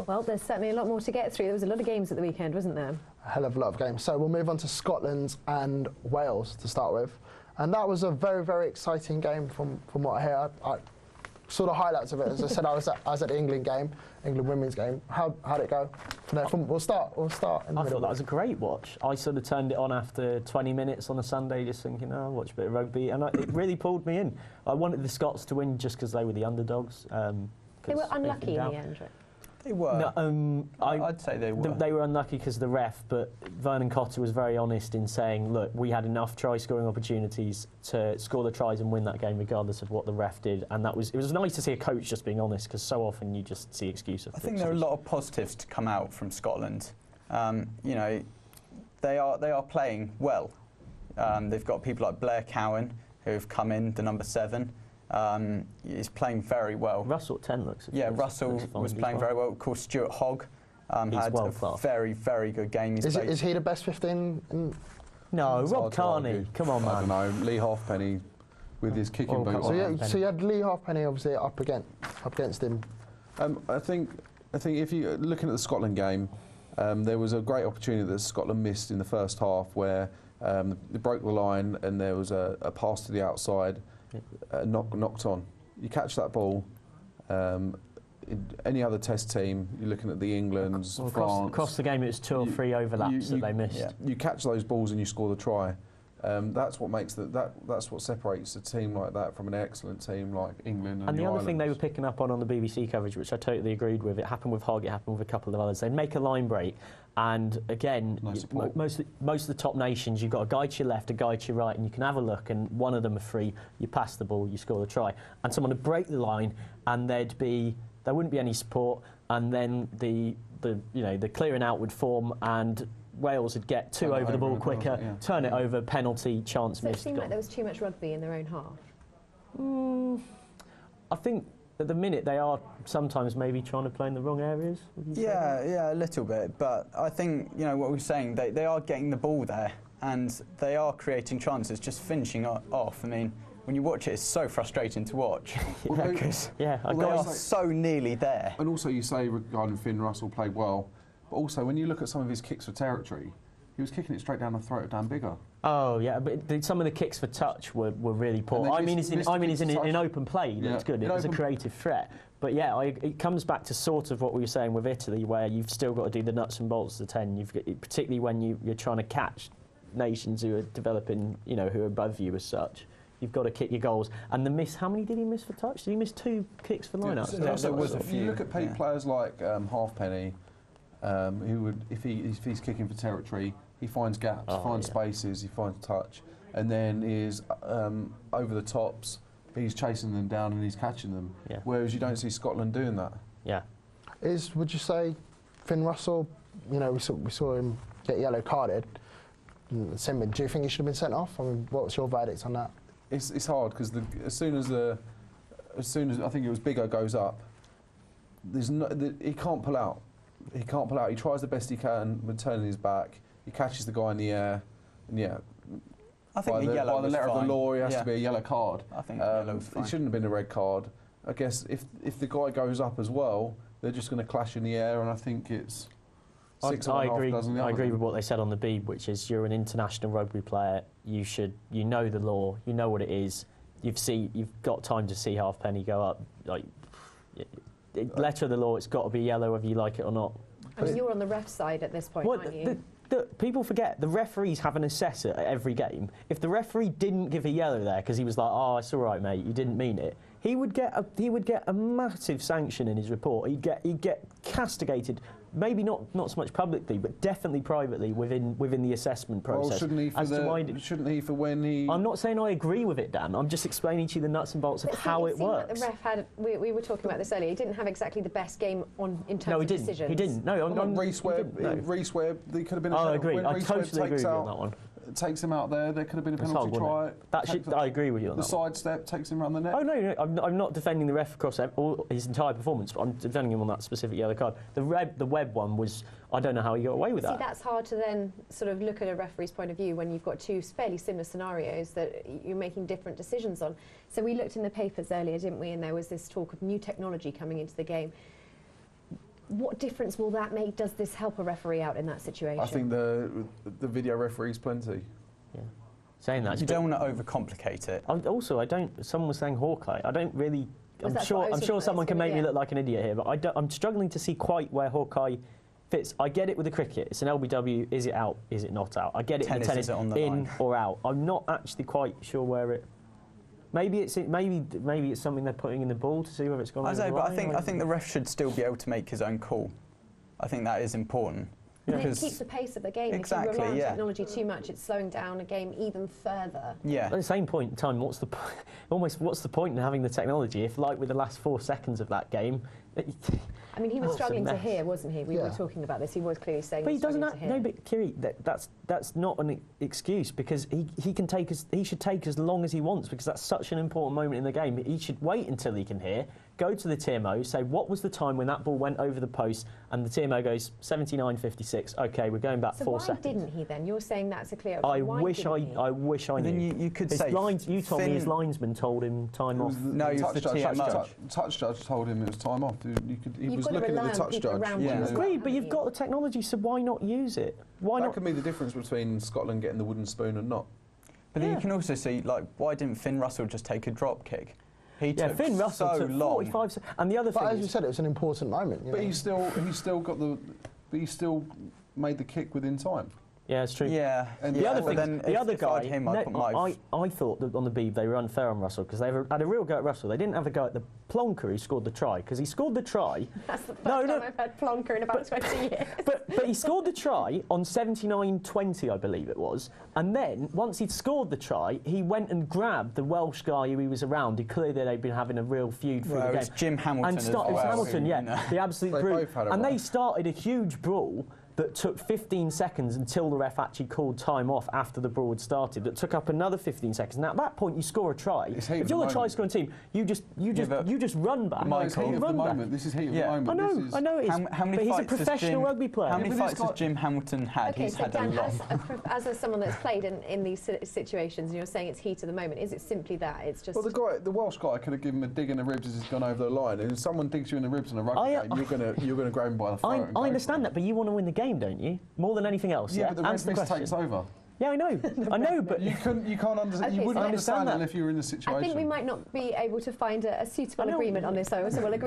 Well, there's certainly a lot more to get through. There was a lot of games at the weekend, wasn't there? A hell of a lot of games. So we'll move on to Scotland and Wales to start with. And that was a very, very exciting game from what I hear. I saw the highlights of it. As I said, I was at the England game, England women's game. How'd it go? We'll start in the middle. I thought that was a great watch. I sort of turned it on after 20 minutes on a Sunday, just thinking, oh, I'll watch a bit of rugby. And it really pulled me in. I wanted the Scots to win just because they were the underdogs. They were unlucky in the end, right? They were. No, I'd say they were. They were unlucky because of the ref, but Vernon Cotter was very honest in saying, look, we had enough try-scoring opportunities to score the tries and win that game regardless of what the ref did, and it was nice to see a coach just being honest, because so often you just see excuses. I think there are a lot of positives to come out from Scotland. You know, they are playing well. They've got people like Blair Cowan, who have come in, the number 7. He's playing very well. Russell 10 looks. Yeah, Russell was playing very well. Of course, Stuart Hogg had a very, very good game. Is he the best 15? No, Rob Carney. Come on, man. I don't know. Lee Halfpenny with his kicking boots. So you had Lee Halfpenny obviously up against him. I think if you're looking at the Scotland game, there was a great opportunity that Scotland missed in the first half where they broke the line and there was a pass to the outside. Knocked on. You catch that ball. In any other Test team, you're looking at the Englands, France. Across the game, it was 2 or 3 overlaps that they missed. Yeah. You catch those balls and you score the try. That's what makes that's what separates a team like that from an excellent team like England. And the other thing they were picking up on the BBC coverage, which I totally agreed with, it happened with Hogg, it happened with a couple of others. They'd make a line break, and again, most of the top nations, you've got a guy to your left, a guy to your right, and you can have a look, and one of them are free. You pass the ball, you score the try, and someone would break the line, and there wouldn't be any support, and then the clearing out would form, and Wales would get 2 over the ball quicker, turn it over, penalty, chance missed. It seemed like there was too much rugby in their own half. I think at the minute they are sometimes maybe trying to play in the wrong areas. Yeah, a little bit. But I think, you know, what we're saying, they are getting the ball there and they are creating chances, just finishing off. I mean, when you watch it, it's so frustrating to watch. They are so nearly there. And also you say regarding Finn Russell played well, but also when you look at some of his kicks for territory, he was kicking it straight down the throat of Dan Biggar. Oh yeah, but some of the kicks for touch were really poor. I mean, in open play, that's good. It was a creative threat. But yeah, it comes back to sort of what we were saying with Italy, where you've still got to do the nuts and bolts of the 10. Particularly when you're trying to catch nations who are developing, you know, who are above you as such. You've got to kick your goals. And the miss, how many did he miss for touch? Did he miss 2 kicks for line-ups? There was a few. You look at players like Halfpenny, who would, if he's kicking for territory, he finds gaps, finds spaces, he finds touch, and then is over the tops. He's chasing them down and he's catching them. Yeah. Whereas you don't see Scotland doing that. Yeah. Would you say Finn Russell? You know, we saw him get yellow carded. Do you think he should have been sent off? I mean, what's your verdict on that? It's hard because as soon as I think it was Biggar goes up, he can't pull out. He can't pull out. He tries the best he can when turning his back. He catches the guy in the air, and I think by the letter of the law, it has to be a yellow card. I think yellow was fine. It shouldn't have been a red card. I guess if the guy goes up as well, they're just going to clash in the air, and I think it's I agree with what they said on the Beeb, which is you're an international rugby player. You know the law. You know what it is. You've got time to see Halfpenny go up. Like letter of the law, it's got to be yellow whether you like it or not. I mean, you're on the ref side at this point, aren't you? People forget the referees have an assessor at every game. If the referee didn't give a yellow there because he was like, "Oh, it's all right, mate, you didn't mean it," he would get a massive sanction in his report. He'd get castigated. Maybe not so much publicly, but definitely privately within the assessment process. Well, shouldn't he for when he? I'm not saying I agree with it, Dan. I'm just explaining to you the nuts and bolts of how it works. Like the ref had. We were talking about this earlier. He didn't have exactly the best game in terms of decisions. No, he didn't. No, Reece Webb, they could have been. I agree. I totally agree with you on that one. Takes him out there. There could have been a penalty try. I agree with you on that. The sidestep takes him around the net. Oh no, I'm not defending the ref across his entire performance, but I'm defending him on that specific yellow card. The Webb one was, I don't know how he got away with that. See, that's hard to then sort of look at a referee's point of view when you've got 2 fairly similar scenarios that you're making different decisions on. So we looked in the papers earlier, didn't we? And there was this talk of new technology coming into the game. What difference will that make? Does this help a referee out in that situation? I think the video referee's plenty. Yeah. Saying that, You don't want to overcomplicate it. I don't. Someone was saying Hawkeye. I don't really. I'm that's sure. what I was I'm thinking sure that's someone can gonna make be me it. look like an idiot here, but I'm struggling to see quite where Hawkeye fits. I get it with the cricket. It's an LBW. Is it out? Is it not out? I get it Tennis, in the tennis. is it on the in line? or out? I'm not actually quite sure where it. Maybe it's something they're putting in the ball to see whether it's gone I over don't the know, but line. I think the ref should still be able to make his own call. I think that is important. And it Because keeps the pace of the game. Exactly, if you rely on yeah. technology too much, it's slowing down a game even further. yeah, At the same point in time, what's the point in having the technology if, like with the last 4 seconds of that game, I mean, he was Oh, it's a struggling to mess. hear, wasn't he? We were talking about this. He was clearly saying. But he was doesn't. struggling to No, hear. but Kiri, that's not an excuse because he can take he should take as long as he wants because that's such an important moment in the game. He should wait until he can hear. Go to the TMO, say what was the time when that ball went over the post, and the TMO goes 79.56. Okay, we're going back So 4 why seconds. didn't he then? You're saying that's a clear. I Why wish didn't he? I knew. then you could His say you told me his Finn- linesman told him time off. No, he was the TMO. Touch judge told him it was time off. He You've was got to looking rely at the on touch people judge. around Yeah. you as well, Agreed, but haven't you've you? got the technology, so why not use it? Why That not? could be the difference between Scotland getting the wooden spoon and not. But then Yeah. you can also see, like, why didn't Finn Russell just take a drop kick? He Yeah, took Finn Russell so took long. 45 and the other But thing as you is, said, it was an important moment. You But know? he still got the. But he still made the kick within time. yeah, it's true. Yeah, And The yeah, other but thing, then the if, other if guy, I'd him, I'd put my I thought that on the Beeb they were unfair on Russell because they had a real go at Russell. They didn't have a go at the plonker who scored the try because he scored the try. That's the first No, time I've heard plonker in about 20 years. But he scored the try on 79.20, I believe it was. And then, once he'd scored the try, he went and grabbed the Welsh guy who he was around. He clearly they'd been having a real feud through Well, the it's game. Jim Hamilton And as it was well, Hamilton, who, yeah, you know. the absolute They brute. both had a And run. they started a huge brawl that took 15 seconds until the ref actually called time off after the brawl had started. That took up another 15 seconds. Now at that point, you score a try. It's heat If of you're the the try moment. scoring team, you just run back. No, it's heat You of the run back. moment. This is heat of Yeah, the moment. This is, I know it is. How many but he's a fights has professional Jim, rugby player. How many Yeah, but fights this has Jim Hamilton had? Okay, He's so had Dan, a lot. as someone that's played in these situations, and you're saying it's heat of the moment, is it simply that? It's just. Well, the Welsh guy could have given him a dig in the ribs as he's gone over the line. And if someone digs you in the ribs in a rugby game, you're gonna grab him by the throat. and I go understand for that, but you want to win the game, don't you? More than anything else. Yeah, but the Answer red the mist question. takes over. Yeah, I know. I know, but You can't understand. Okay, You wouldn't so- understand I understand it if you were in the situation. I think we might not be able to find a suitable I know. agreement on this, so we'll agree